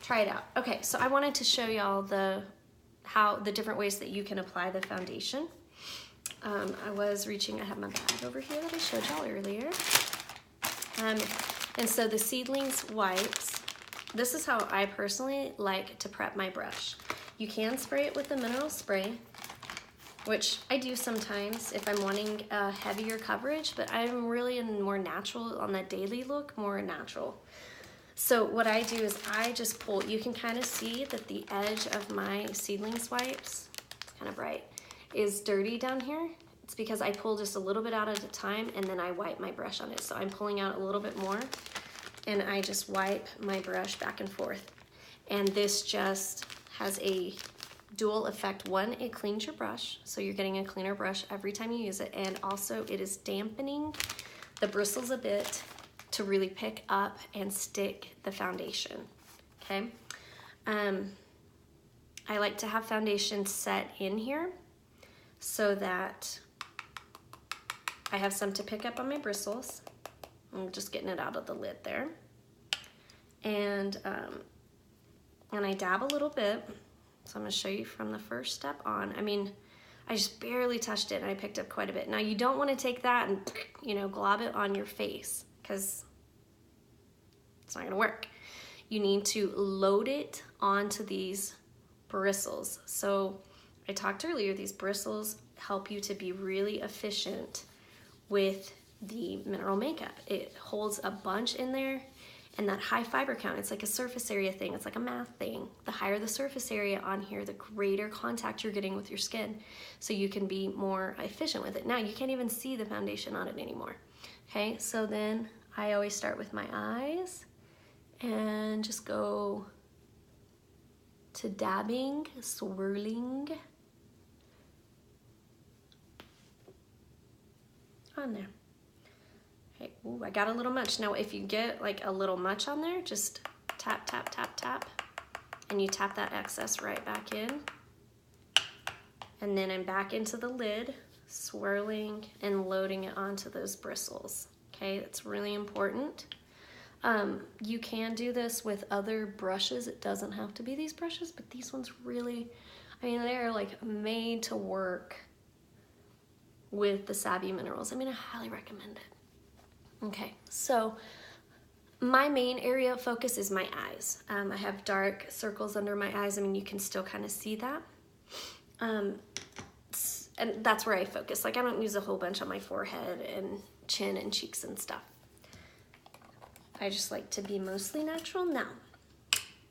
try it out. Okay, so I wanted to show y'all the different ways that you can apply the foundation. I have my bag over here that I showed y'all earlier. And so the Seedlings wipes, this is how I personally like to prep my brush. You can spray it with the mineral spray, which I do sometimes if I'm wanting a heavier coverage, but I'm really in more natural, on that daily look, more natural. So what I do is I just pull, you can kind of see that the edge of my Seedlings wipes, it's kind of bright, is dirty down here. It's because I pull just a little bit out at a time and then I wipe my brush on it. So I'm pulling out a little bit more and I just wipe my brush back and forth. And this just has a dual effect. One, it cleans your brush, so you're getting a cleaner brush every time you use it, and also it is dampening the bristles a bit to really pick up and stick the foundation, okay? I like to have foundation set in here so that I have some to pick up on my bristles. I'm just getting it out of the lid there. And I dab a little bit. So I'm gonna show you from the first step on. I mean, I just barely touched it and I picked up quite a bit. Now you don't wanna take that and, you know, glob it on your face because it's not gonna work. You need to load it onto these bristles. So I talked earlier, these bristles help you to be really efficient with the mineral makeup. It holds a bunch in there, and that high fiber count, it's like a surface area thing, it's like a math thing. The higher the surface area on here, the greater contact you're getting with your skin, so you can be more efficient with it. Now, you can't even see the foundation on it anymore. Okay, so then I always start with my eyes and just go to dabbing, swirling on there. Okay, ooh, I got a little much. Now, if you get like a little much on there, just tap, tap, tap, tap, and you tap that excess right back in. And then I'm back into the lid, swirling and loading it onto those bristles. Okay, that's really important. You can do this with other brushes. It doesn't have to be these brushes, but these ones really, I mean, they're like made to work with the Savvy Minerals. I mean, I highly recommend it. Okay, so my main area of focus is my eyes. I have dark circles under my eyes. I mean, you can still kind of see that. And that's where I focus. Like, I don't use a whole bunch on my forehead and chin and cheeks and stuff. I just like to be mostly natural. Now,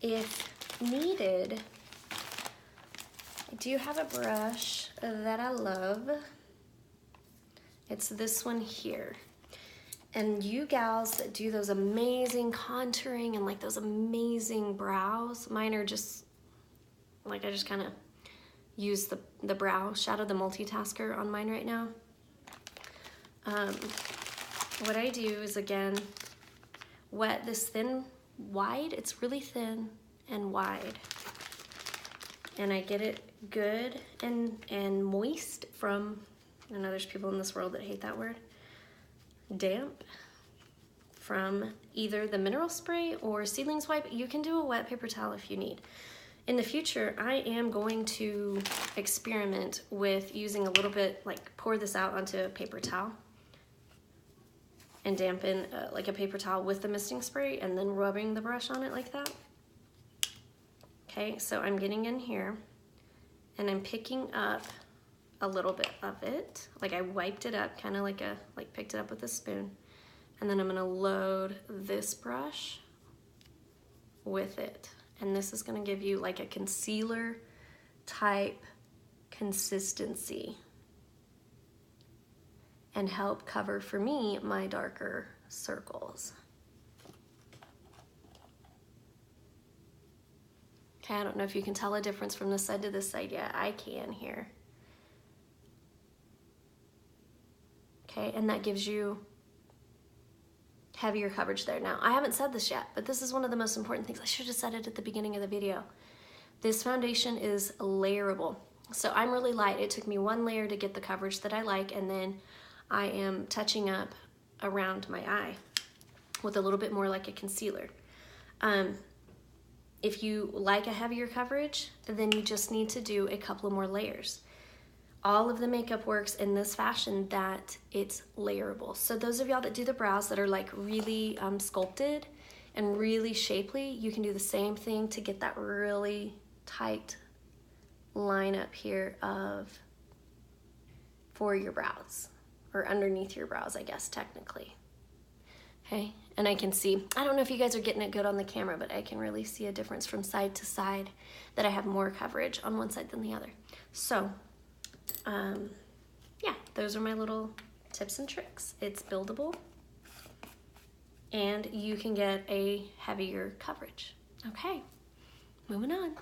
if needed, I do have a brush that I love. It's this one here. And you gals that do those amazing contouring and like those amazing brows, mine are just, like I just kind of use the brow shadow, the multitasker on mine right now. What I do is, again, wet this thin, wide, it's really thin and wide. And I get it good and moist from, I know there's people in this world that hate that word, damp, from either the mineral spray or Seedlings wipe. You can do a wet paper towel if you need. In the future, I am going to experiment with using a little bit, like pour this out onto a paper towel and dampen like a paper towel with the misting spray and then rubbing the brush on it like that. Okay, so I'm getting in here and I'm picking up a little bit of it. Like I wiped it up, kind of like picked it up with a spoon. And then I'm gonna load this brush with it. And this is gonna give you like a concealer type consistency and help cover, for me, my darker circles. Okay, I don't know if you can tell a difference from this side to this side. Yeah, I can here. Okay, and that gives you heavier coverage there. Now, I haven't said this yet, but this is one of the most important things. I should have said it at the beginning of the video. This foundation is layerable. So I'm really light. It took me one layer to get the coverage that I like, and then I am touching up around my eye with a little bit more like a concealer. If you like a heavier coverage, then you just need to do a couple of more layers. All of the makeup works in this fashion that it's layerable. So those of y'all that do the brows that are like really sculpted and really shapely, you can do the same thing to get that really tight line up here for your brows, or underneath your brows, I guess, technically. Okay, and I can see, I don't know if you guys are getting it good on the camera, but I can really see a difference from side to side, that I have more coverage on one side than the other. So, yeah, those are my little tips and tricks. It's buildable, and you can get a heavier coverage. Okay, moving on.